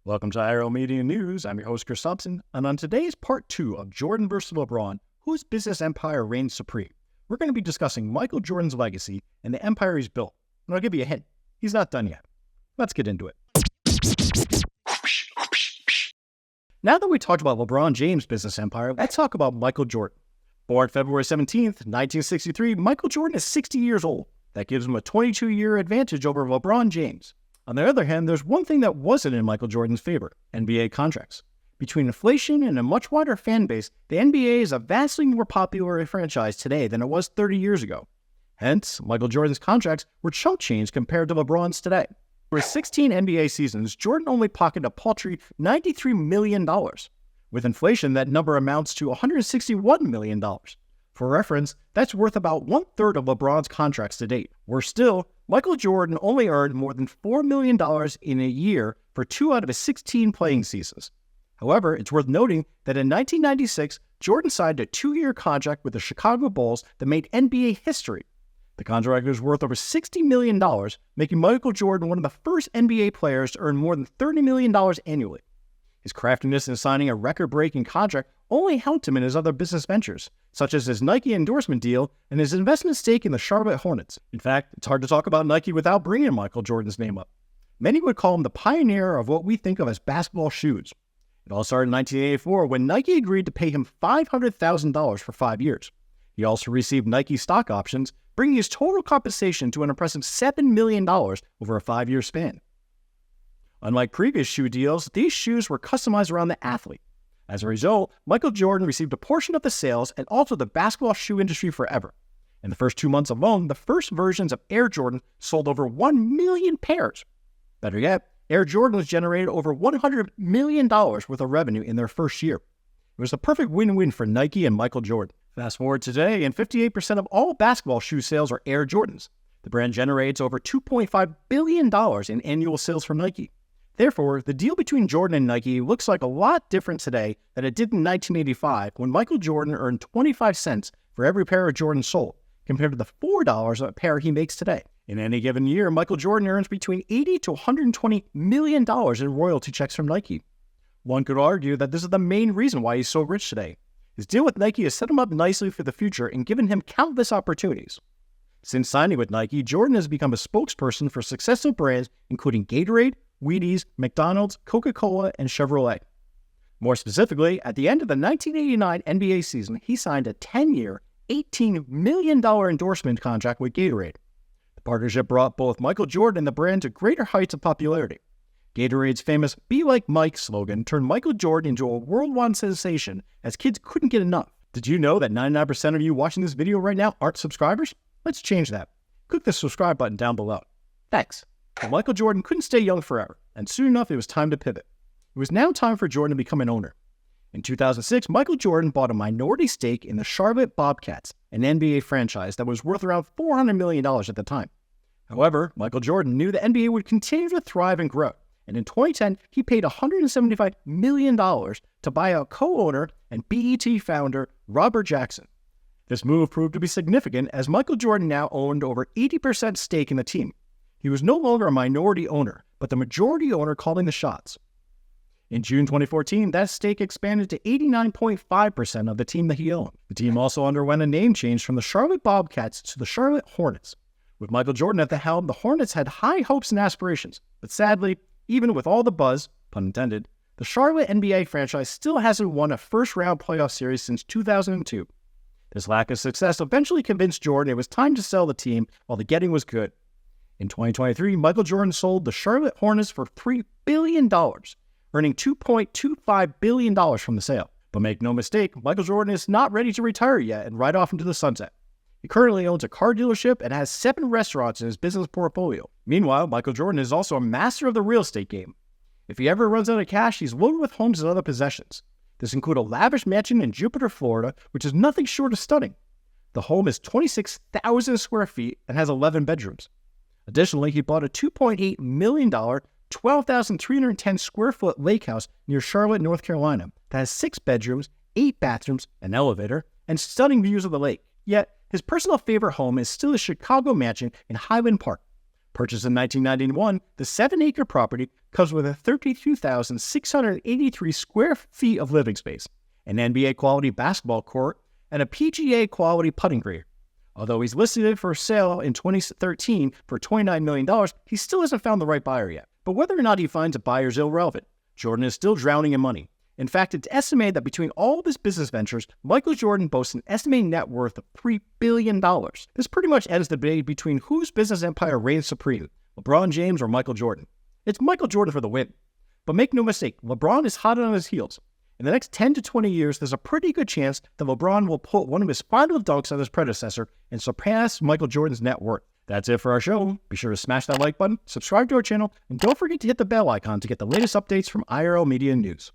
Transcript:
Welcome to IRL Media News. I'm your host, Chris Thompson, and on today's part 2 of Jordan versus LeBron, whose business empire reigns supreme, we're going to be discussing Michael Jordan's legacy and the empire he's built. And I'll give you a hint, he's not done yet. Let's get into it. Now that we talked about LeBron James' business empire, let's talk about Michael Jordan. Born February 17th, 1963, Michael Jordan is 60 years old. That gives him a 22-year advantage over LeBron James. On the other hand, there's one thing that wasn't in Michael Jordan's favor: NBA contracts. Between inflation and a much wider fan base, the NBA is a vastly more popular franchise today than it was 30 years ago. Hence, Michael Jordan's contracts were chump change compared to LeBron's today. For his 16 NBA seasons, Jordan only pocketed a paltry $93 million. With inflation, that number amounts to $161 million. For reference, that's worth about one-third of LeBron's contracts to date. Worse still, Michael Jordan only earned more than $4 million in a year for 2 out of his 16 playing seasons. However, it's worth noting that in 1996, Jordan signed a 2-year contract with the Chicago Bulls that made NBA history. The contract was worth over $60 million, making Michael Jordan one of the first NBA players to earn more than $30 million annually. His craftiness in signing a record-breaking contract only helped him in his other business ventures, such as his Nike endorsement deal and his investment stake in the Charlotte Hornets. In fact, it's hard to talk about Nike without bringing Michael Jordan's name up. Many would call him the pioneer of what we think of as basketball shoes. It all started in 1984 when Nike agreed to pay him $500,000 for 5 years. He also received Nike stock options, bringing his total compensation to an impressive $7 million over a 5-year span. Unlike previous shoe deals, these shoes were customized around the athlete. As a result, Michael Jordan received a portion of the sales and also the basketball shoe industry forever. In the first 2 months alone, the first versions of Air Jordan sold over 1 million pairs. Better yet, Air Jordan was generated over $100 million worth of revenue in their first year. It was the perfect win-win for Nike and Michael Jordan. Fast forward today, and 58% of all basketball shoe sales are Air Jordans. The brand generates over $2.5 billion in annual sales for Nike. Therefore, the deal between Jordan and Nike looks like a lot different today than it did in 1985 when Michael Jordan earned 25 cents for every pair of Jordans sold, compared to the $4 a pair he makes today. In any given year, Michael Jordan earns between $80 to $120 million in royalty checks from Nike. One could argue that this is the main reason why he's so rich today. His deal with Nike has set him up nicely for the future and given him countless opportunities. Since signing with Nike, Jordan has become a spokesperson for successful brands including Gatorade, Wheaties, McDonald's, Coca-Cola, and Chevrolet. More specifically, at the end of the 1989 NBA season, he signed a 10-year, $18 million endorsement contract with Gatorade. The partnership brought both Michael Jordan and the brand to greater heights of popularity. Gatorade's famous "Be Like Mike" slogan turned Michael Jordan into a worldwide sensation as kids couldn't get enough. Did you know that 99% of you watching this video right now aren't subscribers? Let's change that. Click the subscribe button down below. Thanks. But Michael Jordan couldn't stay young forever, and soon enough it was time to pivot. It was now time for Jordan to become an owner. In 2006, Michael Jordan bought a minority stake in the Charlotte Bobcats, an NBA franchise that was worth around $400 million at the time. However, Michael Jordan knew the NBA would continue to thrive and grow, and in 2010, he paid $175 million to buy out co-owner and BET founder Robert Jackson. This move proved to be significant as Michael Jordan now owned over 80% stake in the team. He was no longer a minority owner, but the majority owner calling the shots. In June 2014, that stake expanded to 89.5% of the team that he owned. The team also underwent a name change from the Charlotte Bobcats to the Charlotte Hornets. With Michael Jordan at the helm, the Hornets had high hopes and aspirations, but sadly, even with all the buzz, pun intended, the Charlotte NBA franchise still hasn't won a first-round playoff series since 2002. This lack of success eventually convinced Jordan it was time to sell the team while the getting was good. In 2023, Michael Jordan sold the Charlotte Hornets for $3 billion, earning $2.25 billion from the sale. But make no mistake, Michael Jordan is not ready to retire yet and ride off into the sunset. He currently owns a car dealership and has 7 restaurants in his business portfolio. Meanwhile, Michael Jordan is also a master of the real estate game. If he ever runs out of cash, he's loaded with homes and other possessions. This includes a lavish mansion in Jupiter, Florida, which is nothing short of stunning. The home is 26,000 square feet and has 11 bedrooms. Additionally, he bought a $2.8 million, 12,310 square foot lake house near Charlotte, North Carolina that has 6 bedrooms, 8 bathrooms, an elevator, and stunning views of the lake. Yet, his personal favorite home is still a Chicago mansion in Highland Park. Purchased in 1991, the 7-acre property comes with a 32,683 square feet of living space, an NBA-quality basketball court, and a PGA-quality putting green. Although he's listed for sale in 2013 for $29 million, he still hasn't found the right buyer yet. But whether or not he finds a buyer is irrelevant. Jordan is still drowning in money. In fact, it's estimated that between all of his business ventures, Michael Jordan boasts an estimated net worth of $3 billion. This pretty much ends the debate between whose business empire reigns supreme, LeBron James or Michael Jordan. It's Michael Jordan for the win. But make no mistake, LeBron is hot on his heels. In the next 10 to 20 years, there's a pretty good chance that LeBron will pull one of his final dunks on his predecessor and surpass Michael Jordan's net worth. That's it for our show. Be sure to smash that like button, subscribe to our channel, and don't forget to hit the bell icon to get the latest updates from IRL Media News.